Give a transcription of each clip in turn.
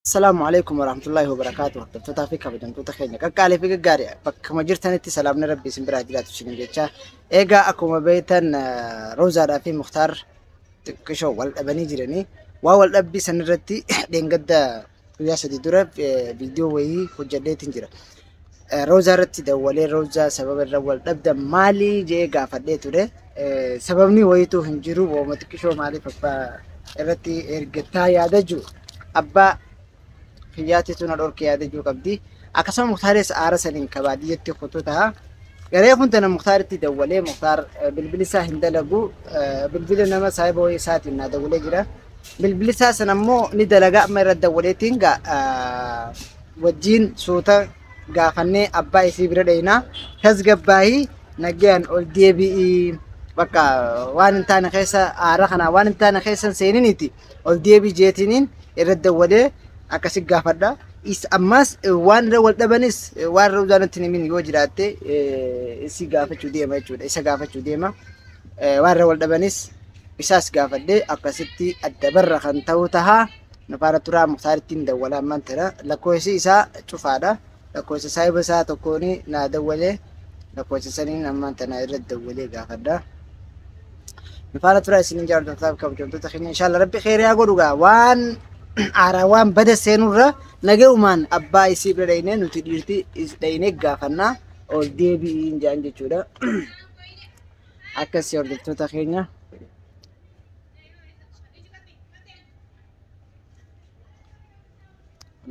السلام عليكم ورحمة الله وبركاته. تفتح فيك بدن تتخيل كقالي في قاري بك مجرتني تسلام نربي سمبرا جلات وشين جيتشا إيجا أكو مبيتن روزا في مختار كشو والأبني جرني وأول أبي سنرتي دين قد ويا سدي درب فيديو وهي وجدت تنجرا روزا رتي دولي روزا سبب الأول أبدا مالي جيجا فديت وده سببني ويتو هنجرو ومتكشو مالي فبا رتي إرجتا يا دجو أبا فياتي تونا دور كيادة جو قبدي أكسر مختار سنين كبادية خطوتها غير كنت أنا مختار تدولي مختار بالبلسة هندلقو بالبلسة نما سايبو يساتي نا دولي جرا بالبلسة سنمو ندلقا مرة دولي تنقا وجين صوتا غافني أبا يسيبرا دينا تزقباهي نجيان أول دي بي بكا وان انتانا خيسا آرخنا وان انتانا خيسا سينينيتي أول دي بي جيتينين إرد دولي akasi gaafadha is ammas waan wal dhabanis waan roozanatti nimin yoo jiraate isi gaafachuu deema jechuudha isa gaafachuu deema waan wal dhabanis isaas gaafadhe akkasitti adda barra kan ta'u taha nafaara turaa muxaarittiin dawwalaa mantara lakkoofsi isaa cufaadha lakkoofsa saayiba isaa tokkooni naa dawwalee lakkoofsa saniin ammaan tana irra dawwalee gaafadha nafaara turaa isin jaartaaf kabajamtoota keenya inshallah rabbi khayriyaa godhugaa waan Arawaan bada seenurra nageumaan abbaa isii bira dhayne nuti dhiirti dhayne gaafannaa ol deebiin jaan jechuudha akkasii hordoftoota keenya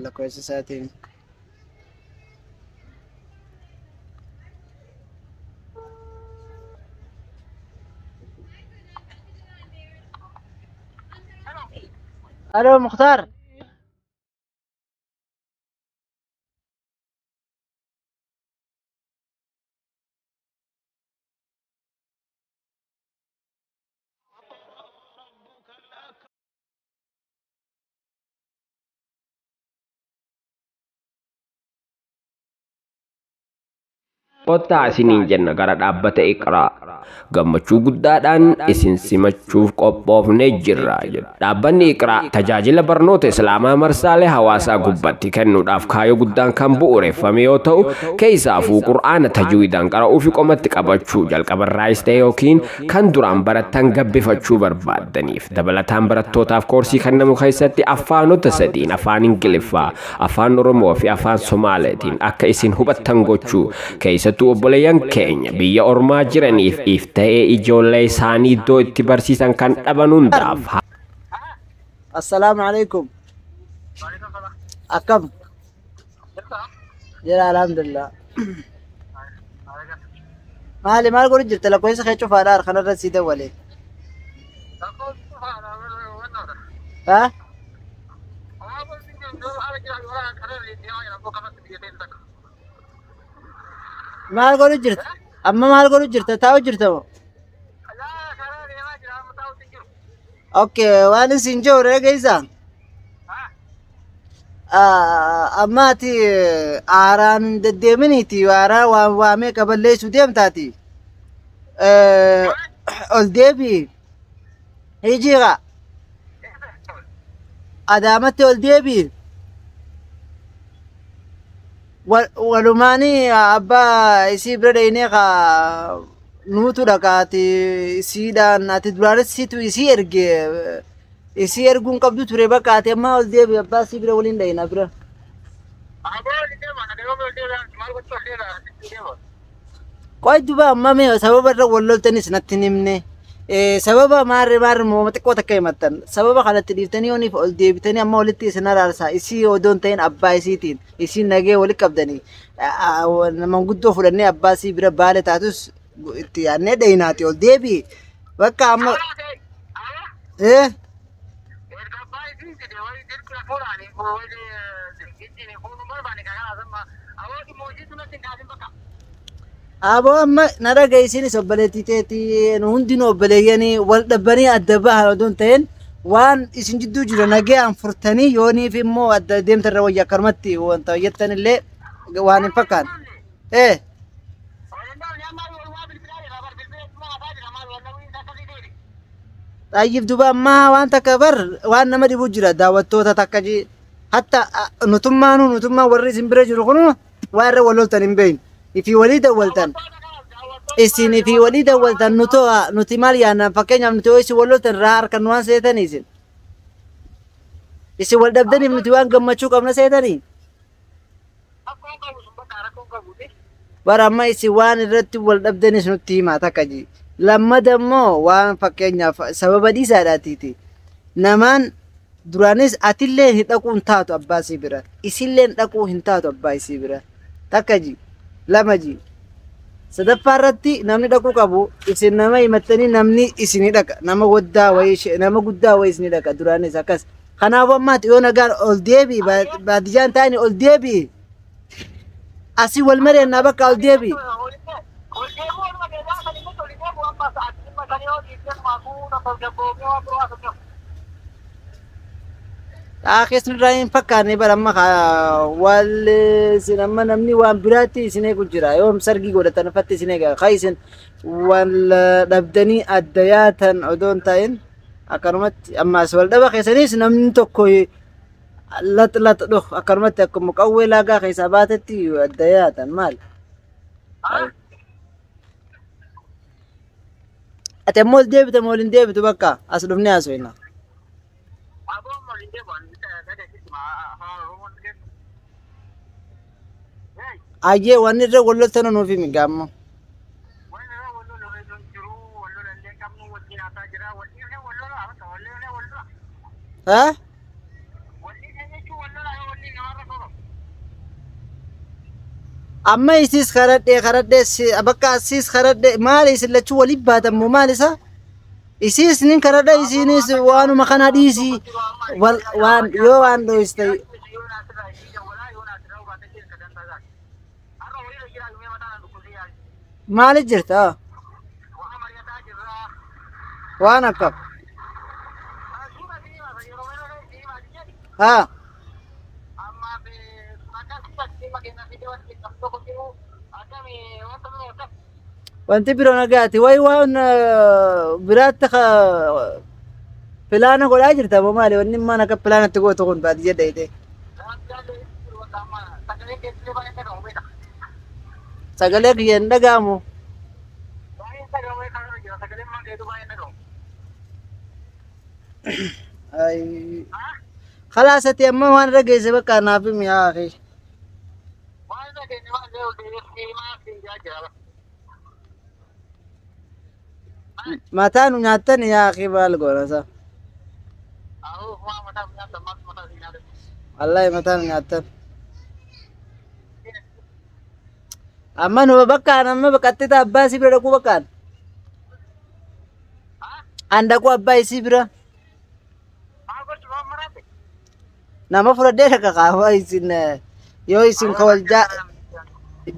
lakkoofsa isaatiin ألو مختار Kottaa isiniin jenna gara dhaabbata Iqraa gammachuu guddaadhaan isin simachuuf qophoofnee jirra jedha. Dhaabbanni Iqraa tajaajila barnoota Islaamaa marsaalee hawaasaa gubbatti kennuudhaaf kaayyoo guddaan kan bu'uureffame yoo ta'u, keessaafuu Qur'aana tajwiidaan qara'uu fi qomatti qabachuu jalqabarraayis ta'e yookiin kan duraan barattan gabbifachuu barbaadaniif dabalataan barattootaaf koorsii kennamu keessatti afaanota sadiin afaan Ingiliffaa, afaan Oromoo fi afaan Somaaleetiin akka isin hubattan gochuu keessatti obboleeyyan keenya biyya ormaa jiraniif ifta'ee ijoollee isaanii iddoo itti barsiisan kan dhaban hundaaf. Assalaamu alaykum. Akkam? Jira alhamdulillah. Maal godhu jirta lakkoofsa kee cufaadha harkanarra sii dawwalee. Ha? Maal godhu jirta? Amma maal godhu jirta? Taa'u jirta moo? Okay, waan isin jiru eegaysa? Amma ati aaraan deddeeminiiti waaraa waan waamee qaballeessu deemtaati. Ol deebii. Hijiira. Adaamatti ol deebii. Walumaani abbaa isii bira dhaynee kaa nuutu dhaqaati isiidhaan ati duraanis situ isii erge isii erguun qabdu ture bakka ati ammaa ol deebi abbaa isii bira waliin dhayna bira. Qoy duba amma mee sababa irra wal loltanis natti himne sababa maarre mooma xiqqoo takka himattan sababa kanatti dhiiftanii ooniif ol deebitanii amma walitti isin araarsaa isii odoon ta'in abbaa isiitiin isiin nagee walitti qabdanii manguddoo fudhannee abbaa isii bira baale taatus itti yaadnee dhayinaati ol deebii bakka amma Abo amma nara gaysinis obboleettii teetii hundinuu obboleeyyanii wal dhabbanii adda bahan odoon ta'in waan isin jidduu jiru nagayaan furtanii yooniif immoo adda deemtarra wayyaa akkanumatti wanta hojjettan illee waan hin fakkaanne. Xayyif duba ammaa waan takka bar waan nama dhibuu jira daawwattoota takka حتى نتما وري سنبرة جرخونه وارة ولولتن إمبين في وليد ولتن إسين في وليد ولتن نتمال يعني فكين نتو إسي ولولتن رار كنوان سيتن إسين إسي ولدبدني نتوان قمتشو قمنا سيتني برama isi waan irratti wal dhabdanis nutti himaa takka ji lammada immoo waan fakkeenyaaf sababa dhiisaadhaatiiti namaan duraanis atillee hin dhaquu hin taatu abbaa isii bira isillee dhaquu hin taatu abbaa isii bira takka ji lama ji sadaffaa irratti namni dhaquu qabu isin nama himattanii namni isinii dhaqa nama guddaa wayii isinii dhaqa duraanis akkas kanaafuu ammaati yoo nagaan ol deebii baadiyyaan taa'anii ol deebii asii wal mareenna bakka ol deebii Akhisni rain fakkaanne baramma wal sinamma namni waan biraatti isinee gujjira yoom sargii godhatan fatti isinee gaa khaysin wal dhabdanii addayaatan odoon ta'in akkanumatti ammaas wal dhaba keessanis namni tokko lat dhuh akkanumatti akkuma qawwee laagaa keessaa baatetti addayaatan maal ate mool deebite mool hin deebitu bakka as dhufnee haasofna aye wanni irra walloltana nuufi migaammo ha amma isis karadhe bakka asis karadhe maali isin lachuu waliin baatammoo maal isa isis nin karadhe isinis waanuma kana dhiisi waan yoo waan dhoyiste maali jirta waan akka ha wanti biroo nagaati way waan biraatti pilaana godhaa jirta moo maali wanni maan akka pilaanatti gootu kun baadiyyaa dhayite sagalee kiyya hin dhaga'amu khalaasati amma waan irra geesse bakka naaf himi yaa akhi mataan nyaatan yaa akhi maal goonasa wallahi mataan nyaatan amma nu bakkaan amma baqattita abbaa isii bira dhaquu bakkaan an dhaquu abbaa isii bira nama fudhadhee dhaqa qaama isin yoo isin ka wal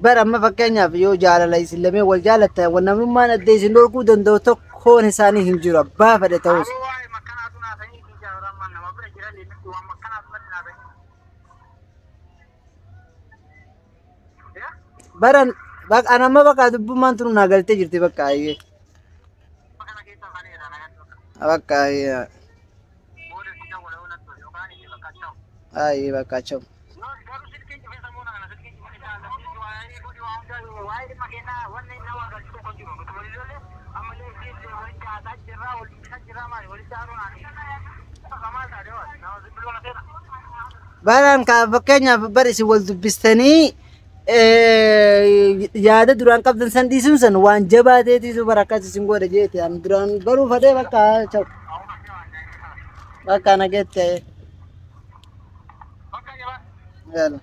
bara amma fakkeenyaaf yoo jaalala isin lamee wal jaalatta namummaan adda isin dhorkuu danda'u tokkoon isaanii hin jiru abbaa fedhe ta'us baran anamma bakka dubbummaan tunu naa galtee jirti bakka ayyee bakka ayyee ayyee bakka acham baran ka fakkeenyaaf bar isin wal dubbistanii yaada duraan qabdan san dhiisuun san waan jabaateetiisu barakkas isin godha jeete an duraan baruu fadhee bakka chau bakka nagette yala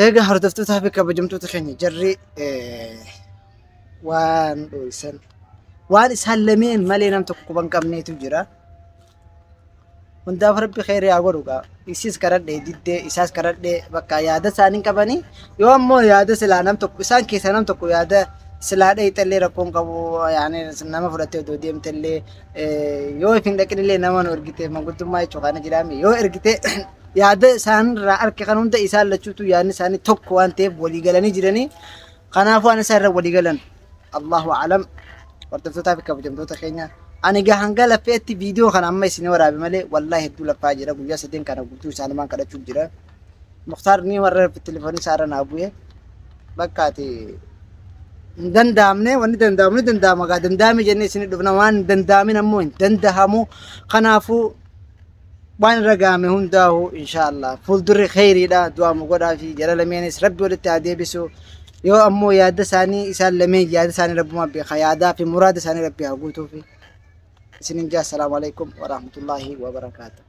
eega hordoftoota fi kabajamtoota keenya jarri waan dhoysan waan isaan lameen malee nam tokko ban qabneetu jira hundaaf rabbi khayri haa godhu gaa isis karadhe diddee isaas karadhe bakka yaada isaanii qabanii yoo ammoo yaada silaa nam tokko isaan keessa nam tokko yaada silaa dheeyxallee rakkoon qabu yaani nama fudhattee odoo deemtallee yoo ifin dhaqinillee nama nu ergite manguddummaa jechuu kana jedhame yoo ergite yaada isaanirraa harka kan hunda isaan lachuutu yaadni isaanii tokko waan ta'eef walii galanii jiranii kanaaf waan isaan irra walii galan Allahu a'lam hordoftoota fi kabajamtoota keenya أنا جاهنجا لفيت فيديو كان عمي سنة ورا بملي والله هدول فاجرة ويا سدين كانوا قلتوا سنة ما كذا شوف جرا مختار ني مرة في التليفون سارنا أبوي بكاتي دندامني وني دندام قاعد دندامي جني سنة دفنا وان دندامي نمون دندهامو خنافو وان رقامي هنداهو إن شاء الله فول دري خيري لا دعاء مقرا في جلال مينس ربي ولتعدي بسو يو أمو ياد ساني إسال لمي ياد ساني ربي ما بخيادا في مراد ساني ربي أقول توفي سنين جاء السلام عليكم ورحمة الله وبركاته.